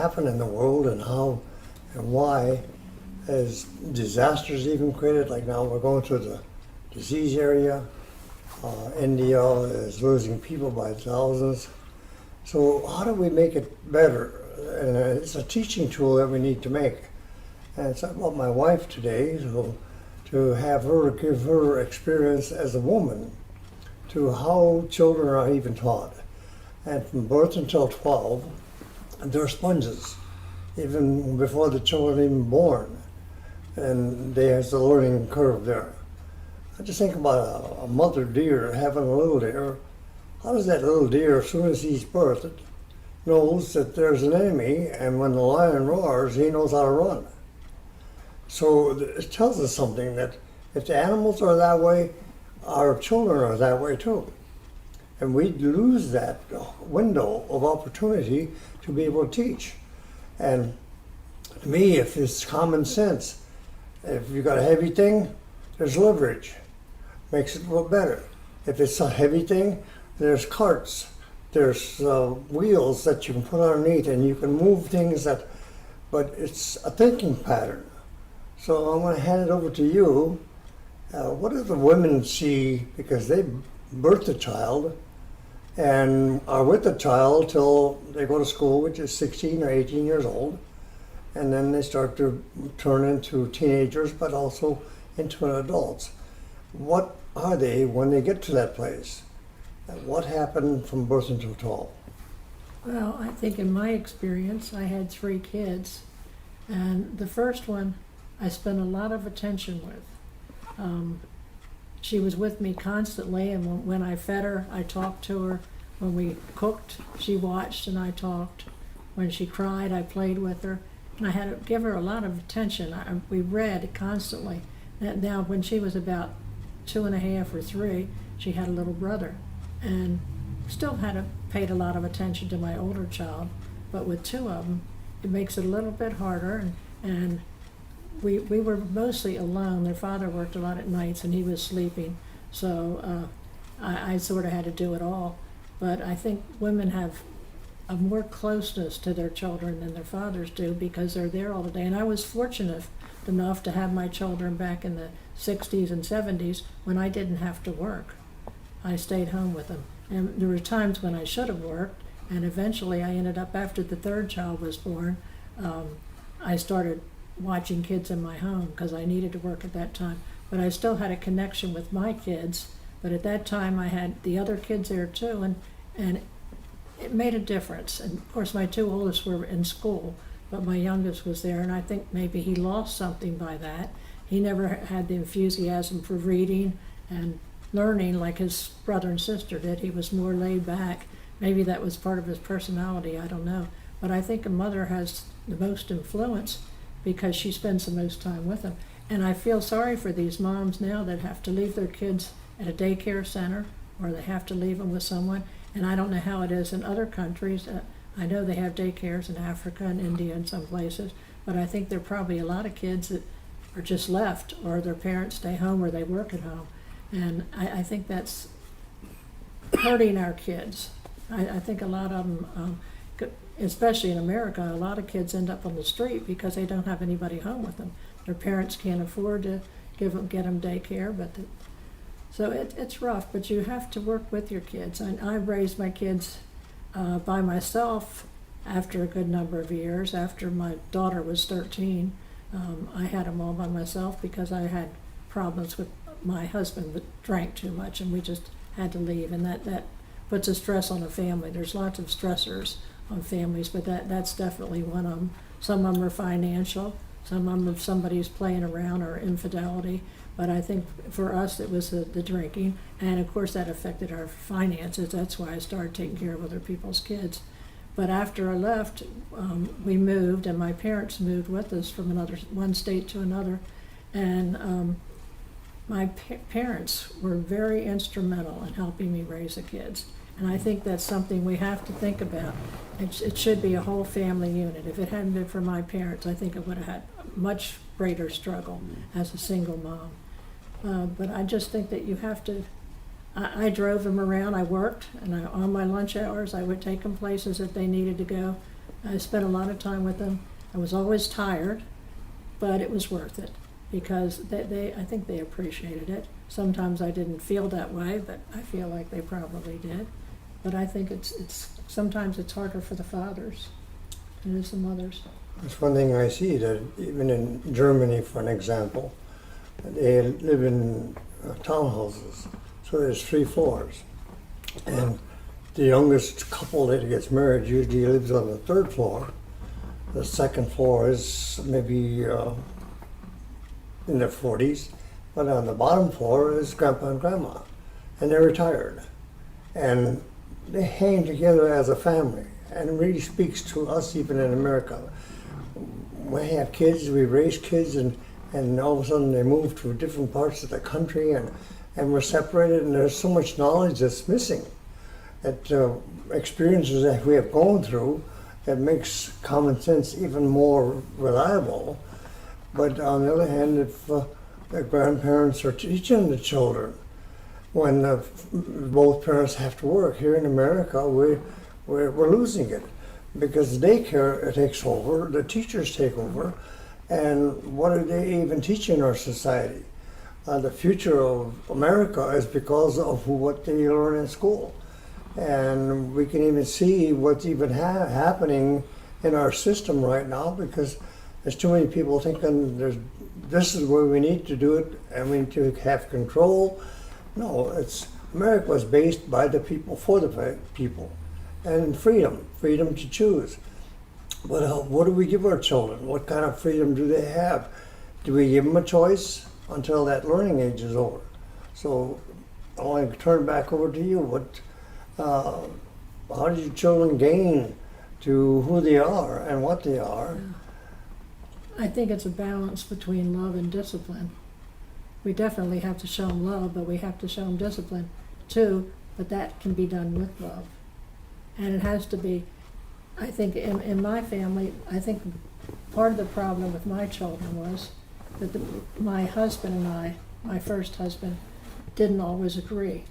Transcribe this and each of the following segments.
happen in the world and how and why as disasters even created. Like now we're going through the disease area. India is losing people by thousands. So how do we make it better? And it's a teaching tool that we need to make. And it's about my wife today, so to have her give her experience as a woman to how children are even taught. And from birth until 12, they're sponges, even before the children are even born. And there's a learning curve there. I just think about a mother deer having a little deer. How does that little deer, as soon as he's birthed, knows that there's an enemy, and when the lion roars, he knows how to run? So it tells us something, that if the animals are that way, our children are that way too. And we lose that window of opportunity to be able to teach. And to me, if it's common sense, if you got a heavy thing, there's leverage. Makes it a little better. If it's a heavy thing, there's carts. There's wheels that you can put underneath, and you can move things that, but it's a thinking pattern. So I'm going to hand it over to you. What do the women see, because they birth a child and are with the child till they go to school, which is 16 or 18 years old, and then they start to turn into teenagers, but also into adults. What are they when they get to that place? What happened from birth until 12? Well, I think in my experience, I had 3 kids, and the first one I spent a lot of attention with. She was with me constantly, and when I fed her, I talked to her. When we cooked, she watched and I talked. When she cried, I played with her, and I had to give her a lot of attention. We read constantly. Now, when she was about 2.5 or 3, she had a little brother, and still paid a lot of attention to my older child. But with 2 of them, it makes it a little bit harder, and we were mostly alone. Their father worked a lot at nights and he was sleeping, so I sort of had to do it all. But I think women have a more closeness to their children than their fathers do, because they're there all the day. And I was fortunate enough to have my children back in the 60s and 70s when I didn't have to work. I stayed home with them. And there were times when I should have worked, and eventually I ended up, after the 3rd child was born, I started watching kids in my home because I needed to work at that time. But I still had a connection with my kids. But at that time I had the other kids there too, and it made a difference. And of course my 2 oldest were in school, but my youngest was there, and I think maybe he lost something by that. He never had the enthusiasm for reading and learning like his brother and sister did. He was more laid back. Maybe that was part of his personality, I don't know. But I think a mother has the most influence because she spends the most time with them. And I feel sorry for these moms now that have to leave their kids at a daycare center, or they have to leave them with someone. And I don't know how it is in other countries. I know they have daycares in Africa and India and some places, but I think there are probably a lot of kids that are just left, or their parents stay home or they work at home. And I think that's hurting our kids. I think a lot of them, especially in America, a lot of kids end up on the street because they don't have anybody home with them. Their parents can't afford to get them daycare, so it's rough, but you have to work with your kids. I raised my kids by myself after a good number of years. After my daughter was 13, I had them all by myself because I had problems with my husband that drank too much, and we just had to leave, and that puts a stress on a family. There's lots of stressors on families, but that's definitely one of them. Some of them are financial, some of them if somebody's playing around, or infidelity. But I think for us it was the drinking, and of course that affected our finances. That's why I started taking care of other people's kids. But after I left, we moved, and my parents moved with us from one state to another, and my parents were very instrumental in helping me raise the kids. And I think that's something we have to think about. It should be a whole family unit. If it hadn't been for my parents, I think I would have had a much greater struggle as a single mom. But I just think that you have to, I drove them around, I worked, and on my lunch hours I would take them places that they needed to go. I spent a lot of time with them. I was always tired, but it was worth it because I think they appreciated it. Sometimes I didn't feel that way, but I feel like they probably did. But I think it's sometimes it's harder for the fathers than it is the mothers. That's one thing I see, that even in Germany, for an example, they live in townhouses, so there's 3 floors. And the youngest couple that gets married usually lives on the 3rd floor. The 2nd floor is maybe in their 40s, but on the bottom floor is grandpa and grandma, and they're retired. And they hang together as a family, and it really speaks to us even in America. We have kids, we raise kids, and all of a sudden they move to different parts of the country, and we're separated, and there's so much knowledge that's missing. That experiences that we have gone through that makes common sense even more reliable. But on the other hand, if the grandparents are teaching the children, when both parents have to work, here in America, we're losing it because the daycare takes over, the teachers take over, and what are they even teaching our society? The future of America is because of what they learn in school. And we can even see what's even happening in our system right now because there's too many people thinking this is where we need to do it and we need to have control. No, America was based by the people for the people, and freedom to choose. But what do we give our children? What kind of freedom do they have? Do we give them a choice until that learning age is over? So I want to turn back over to you. How do your children gain to who they are and what they are? I think it's a balance between love and discipline. We definitely have to show them love, but we have to show them discipline too, but that can be done with love. And it has to be, I think in my family, I think part of the problem with my children was that my husband and I, my first husband, didn't always agree.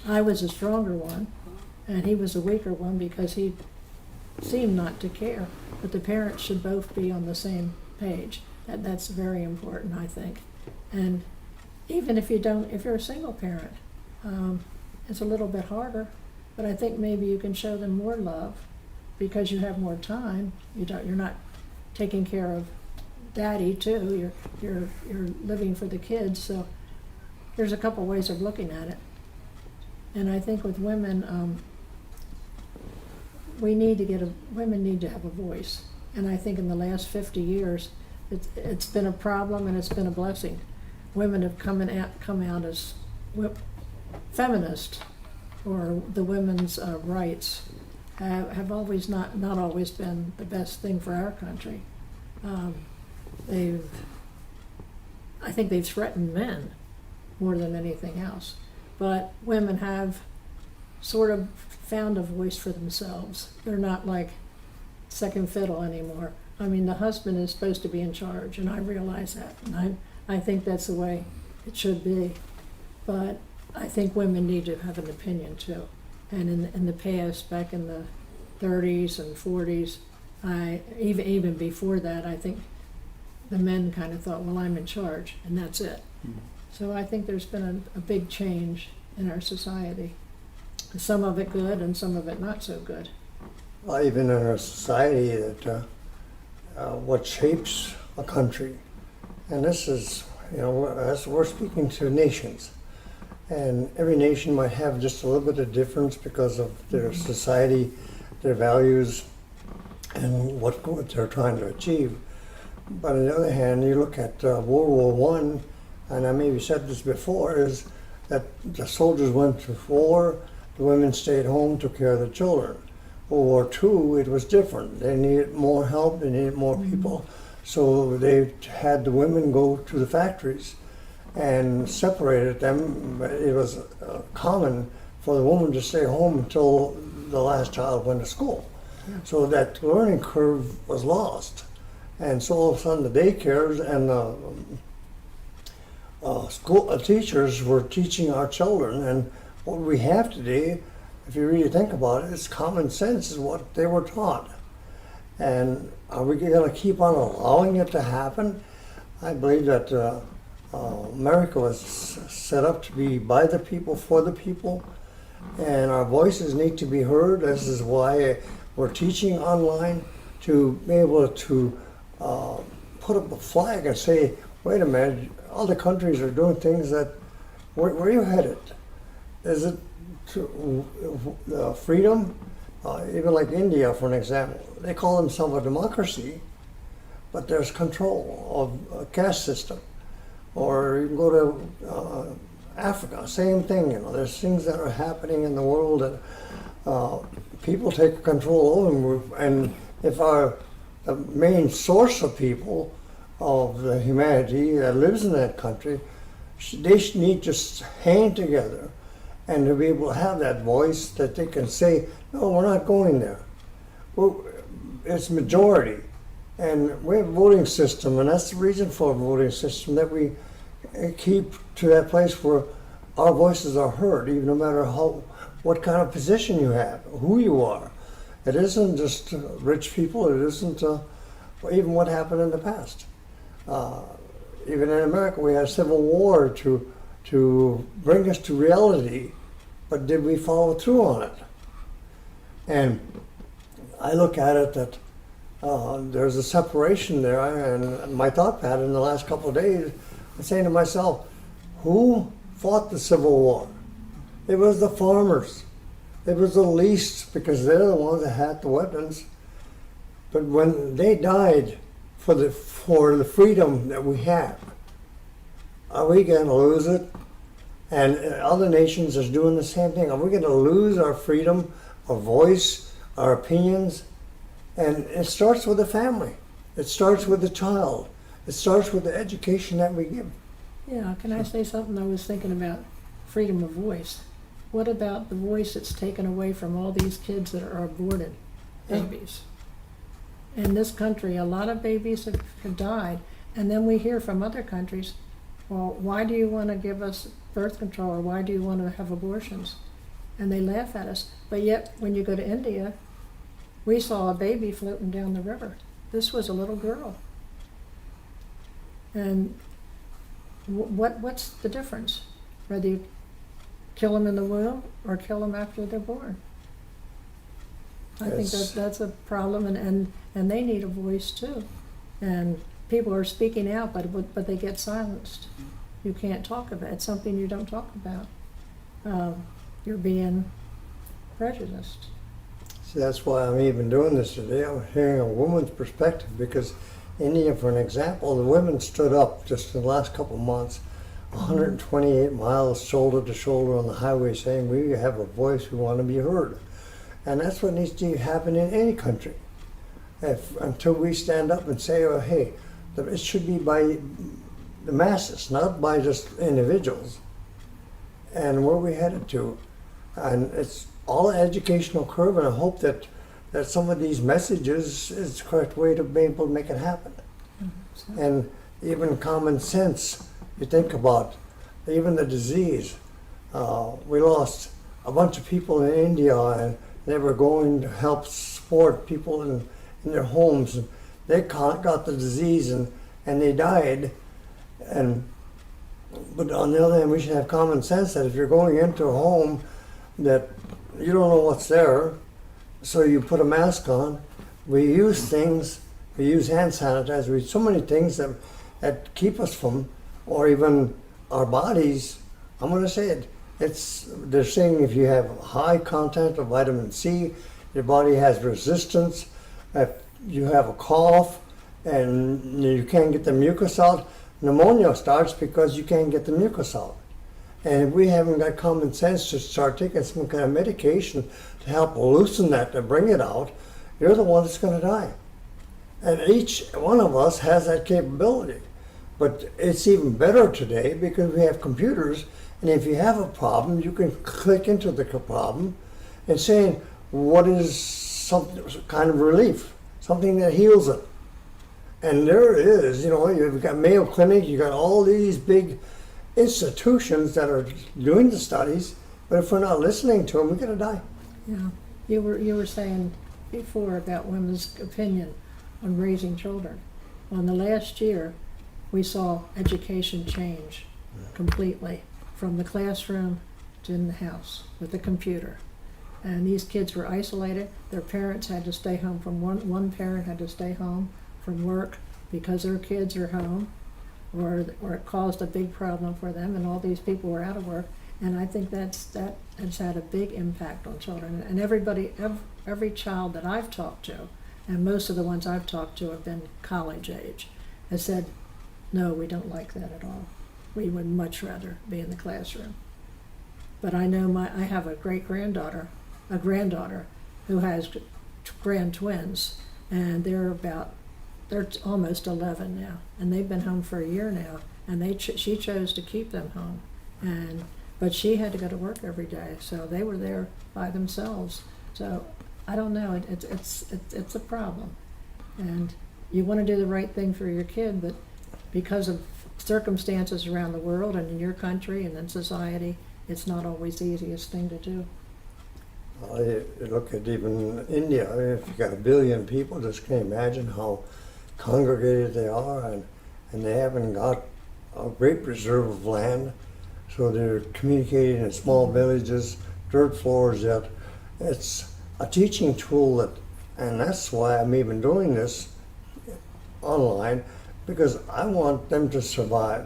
I was a stronger one, and he was a weaker one because he seemed not to care. But the parents should both be on the same page. That's very important, I think. And even if you're a single parent, it's a little bit harder. But I think maybe you can show them more love because you have more time. You're not taking care of daddy too. You're living for the kids. So there's a couple ways of looking at it. And I think with women, women need to have a voice. And I think in the last 50 years, it's been a problem and it's been a blessing. Women have come out as feminist, or the women's rights have always not always been the best thing for our country. I think they've threatened men more than anything else. But women have sort of found a voice for themselves. They're not like second fiddle anymore. I mean, the husband is supposed to be in charge, and I realize that, and I think that's the way it should be. But I think women need to have an opinion too. And in the past, back in the 30s and 40s, even before that, I think the men kind of thought, well, I'm in charge, and that's it. Mm-hmm. So I think there's been a big change in our society. Some of it good and some of it not so good. Well, even in our society, that what shapes a country, and this is, as we're speaking to nations, and every nation might have just a little bit of difference because of their society, their values, and what they're trying to achieve. But on the other hand, you look at World War I, and I maybe said this before, is that the soldiers went to war, the women stayed home, took care of the children. World War II, it was different. They needed more help, they needed more people. So they had the women go to the factories and separated them. It was common for the woman to stay home until the last child went to school. Yeah. So that learning curve was lost. And so all of a sudden the daycares and school teachers were teaching our children, and what we have today, if you really think about it, it's common sense is what they were taught. And are we going to keep on allowing it to happen? I believe that America was set up to be by the people, for the people, and our voices need to be heard. This is why we're teaching online, to be able to put up a flag and say, wait a minute, other countries are doing things that, where are you headed? Is it to, freedom? Even like India, for an example, they call themselves a democracy, but there's control of a caste system. Or you can go to Africa, same thing. You know, there's things that are happening in the world that people take control over, and if the main source of people of the humanity that lives in that country, they need to hang together and to be able to have that voice that they can say, no, we're not going there. Well, it's majority. And we have a voting system, and that's the reason for a voting system, that we keep to that place where our voices are heard, even no matter what kind of position you have, who you are. It isn't just rich people, it isn't even what happened in the past. Even in America, we had a civil war to bring us to reality, but did we follow through on it? And I look at it that there's a separation there, and my thought pattern the last couple of days, I'm saying to myself, who fought the Civil War? It was the farmers. It was the least, because they're the ones that had the weapons. But when they died for the freedom that we have, are we going to lose it? And other nations are doing the same thing. Are we going to lose our freedom, our voice, our opinions? And it starts with the family. It starts with the child. It starts with the education that we give. Yeah, can I say something? I was thinking about freedom of voice. What about the voice that's taken away from all these kids that are aborted babies? In this country, a lot of babies have died, and then we hear from other countries, well, why do you want to give us birth control, or why do you want to have abortions? And they laugh at us. But yet, when you go to India, we saw a baby floating down the river. This was a little girl. And what's the difference? Whether you kill them in the womb or kill them after they're born? I think that's a problem, and they need a voice too. And people are speaking out, but they get silenced. You can't talk about it. It's something you don't talk about. You're being prejudiced. See, that's why I'm even doing this today. I'm hearing a woman's perspective, because India, for an example, the women stood up just in the last couple of months, 128 miles shoulder to shoulder on the highway, saying we have a voice, we want to be heard. And that's what needs to happen in any country. Until we stand up and say, oh, hey, it should be by the masses, not by just individuals. And where are we headed to? And it's all an educational curve, and I hope that some of these messages is the correct way to be able to make it happen. Mm-hmm. And even common sense, you think about even the disease. We lost a bunch of people in India, and they were going to help support people in their homes, and they got the disease and they died. But on the other hand, we should have common sense that if you're going into a home that you don't know what's there, so you put a mask on. We use things, we use hand sanitizer, we use so many things that keep us from, or even our bodies. I'm going to say it. They're saying if you have high content of vitamin C, your body has resistance. If you have a cough and you can't get the mucus out, pneumonia starts because you can't get the mucus out. And if we haven't got common sense to start taking some kind of medication to help loosen that, to bring it out, you're the one that's going to die. And each one of us has that capability. But it's even better today because we have computers, and if you have a problem, you can click into the problem and say, what is some kind of relief, something that heals it. And there it is, you've got Mayo Clinic, you've got all these big institutions that are doing the studies, but if we're not listening to them, we're going to die. Yeah, you were saying before about women's opinion on raising children. Well, in the last year, we saw education change completely from the classroom to in the house with the computer. And these kids were isolated. Their parents had to stay home from one parent had to stay home from work because their kids are home, or it caused a big problem for them, and all these people were out of work. And I think that has had a big impact on children. And every child that I've talked to, and most of the ones I've talked to have been college age, has said, no, we don't like that at all. We would much rather be in the classroom. But I know I have a granddaughter who has grand twins, and they're almost 11 now, and they've been home for a year now, and she chose to keep them home, but she had to go to work every day, so they were there by themselves. So I don't know, it's a problem, and you want to do the right thing for your kid, but because of circumstances around the world and in your country and in society, it's not always the easiest thing to do. You look at even India. I mean, if you got 1 billion people, just can't imagine how congregated they are, and they haven't got a great reserve of land, so they're communicating in small villages, dirt floors yet. It's a teaching tool and that's why I'm even doing this online, because I want them to survive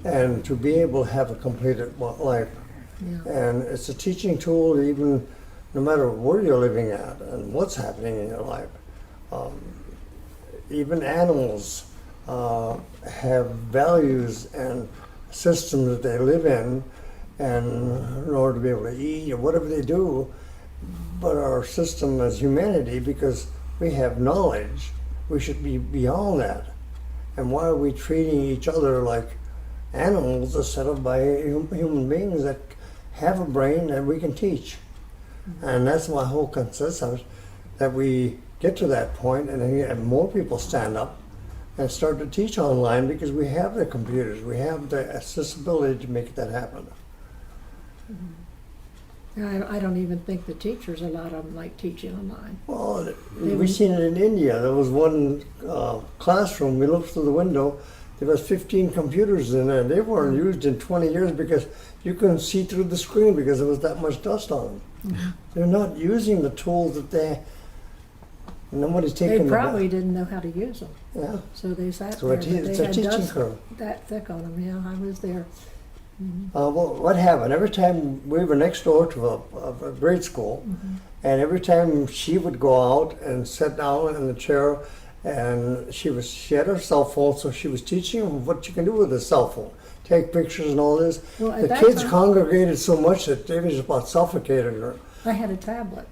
and to be able to have a completed life. Yeah. And it's a teaching tool even no matter where you're living at and what's happening in your life. Even animals have values and systems that they live in, and in order to be able to eat or whatever they do. But our system as humanity, because we have knowledge, we should be beyond that. And why are we treating each other like animals instead of by human beings that have a brain that we can teach? And that's my whole consensus, that we get to that point and more people stand up and start to teach online, because we have the computers, we have the accessibility to make that happen. I don't even think the teachers, a lot of them, like teaching online. Well, we've seen it in India. There was one classroom, we looked through the window, there was 15 computers in there. They weren't used in 20 years because you couldn't see through the screen because there was that much dust on them. They're not using the tools that nobody's taking. They probably didn't know how to use them. Yeah. So they sat So there. it's They a had teaching dust curve. that thick on them. Yeah, I was there. Well, what happened? Every time we were next door to a grade school, and every time she would go out and sit down in the chair, and she had her cell phone, so she was teaching them what you can do with a cell phone, take pictures and all this. Well, at The that kids time- congregated so much that they just about suffocated her. I had a tablet,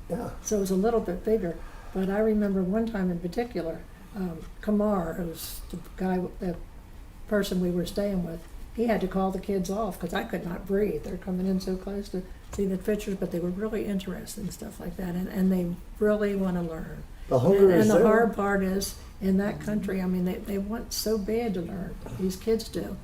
Yeah. so it was a little bit bigger. But I remember one time in particular, Kamar, who's the person we were staying with, he had to call the kids off because I could not breathe. They're coming in so close to see the pictures, but they were really interested in stuff like that, and they really want to learn. The hunger is And the there. hard part is, in that country, I mean, they want so bad to learn, these kids do.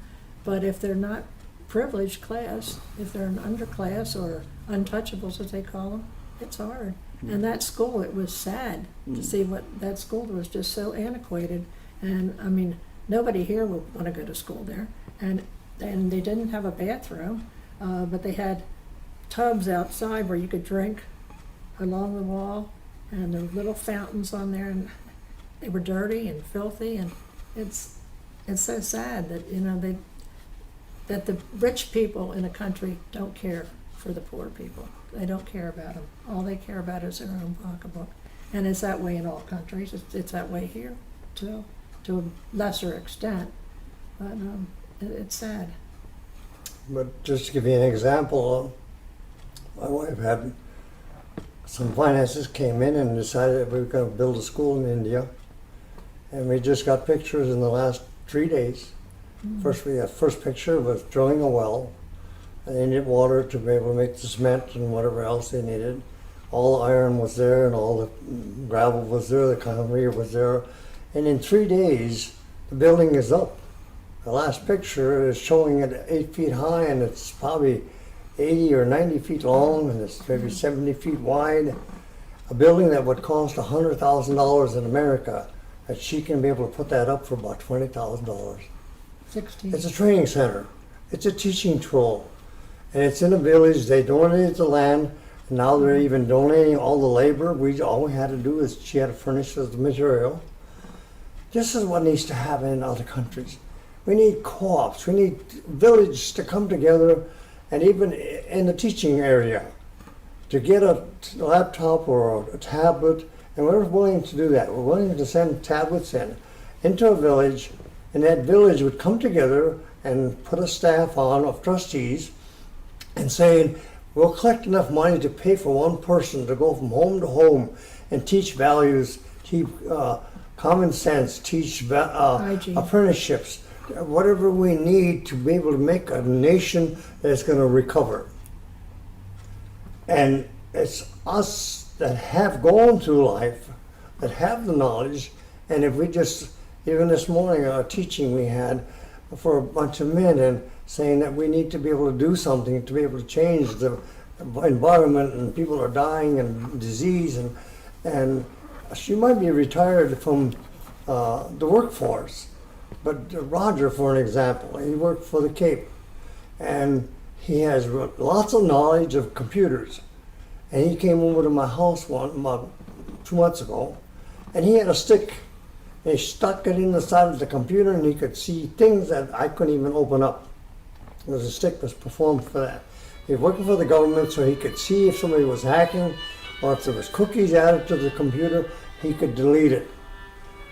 But if they're not privileged class, if they're an underclass or untouchables as they call them, it's hard. And that school, it was sad to see what that school was, just so antiquated. And I mean, nobody here would want to go to school there. And they didn't have a bathroom, but they had tubs outside where you could drink along the wall, and there were little fountains on there, and they were dirty and filthy. And it's so sad that that the rich people in a country don't care for the poor people. They don't care about them. All they care about is their own pocketbook. And it's that way in all countries. It's that way here too, to a lesser extent. But it's sad. But just to give you an example, my wife had some finances came in and decided that we were going to build a school in India. And we just got pictures in the last 3 days. First picture was drilling a well. And they needed water to be able to make the cement and whatever else they needed. All the iron was there and all the gravel was there, the concrete was there. And in 3 days, the building is up. The last picture is showing it 8 feet high, and it's probably 80 or 90 feet long, and it's maybe 70 feet wide. a building that would cost $100,000 in America, that she can be able to put that up for about $20,000. 16. It's a training center. It's a teaching tool. And it's in a village. They donated the land. And now they're even donating all the labor. All we had to do is she had to furnish us the material. This is what needs to happen in other countries. We need co-ops. We need villages to come together, and even in the teaching area, to get a laptop or a tablet. And we're willing to do that. We're willing to send tablets into a village, and that village would come together and put a staff on of trustees and saying, we'll collect enough money to pay for one person to go from home to home and teach values, teach common sense, teach Hygiene. apprenticeships, whatever we need to be able to make a nation that's going to recover. And it's us that have gone through life, that have the knowledge, and if we just, even this morning, a teaching we had for a bunch of men, and saying that we need to be able to do something to be able to change the environment, and people are dying and disease, and she might be retired from the workforce. But Roger, for an example, he worked for the Cape, and he has lots of knowledge of computers. And he came over to my house about 2 months ago, and he had a stick. And he stuck it in the side of the computer, and he could see things that I couldn't even open up. Because the stick was performed for that. He was working for the government, so he could see if somebody was hacking, or if there was cookies added to the computer, he could delete it.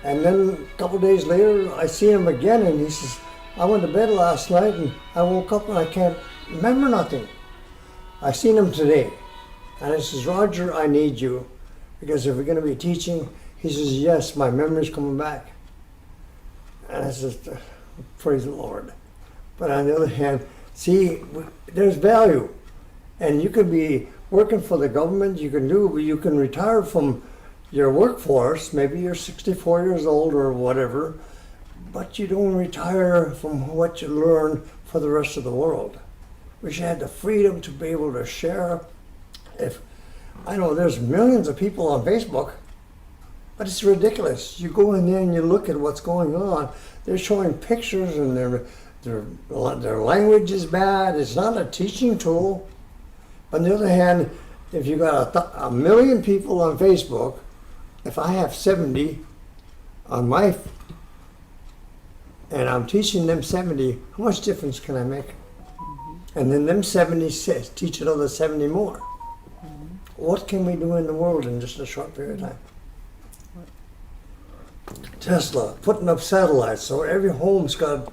And then a couple days later, I see him again, and he says, I went to bed last night, and I woke up, and I can't remember nothing. I seen him today, and I says, Roger, I need you, because if we're going to be teaching, he says, yes, my memory's coming back. And I says, praise the Lord. But on the other hand, see, there's value. And you could be working for the government, you can retire from your workforce, maybe you're 64 years old or whatever, but you don't retire from what you learn for the rest of the world. We should have the freedom to be able to share. If I know there's millions of people on Facebook, but it's ridiculous. You go in there and you look at what's going on. They're showing pictures, and their language is bad. It's not a teaching tool. On the other hand, if you got a million people on Facebook, if I have 70 on my, and I'm teaching them 70, how much difference can I make? And then them 70 teach another 70 more. What can we do in the world in just a short period of time? Tesla putting up satellites, so every home's got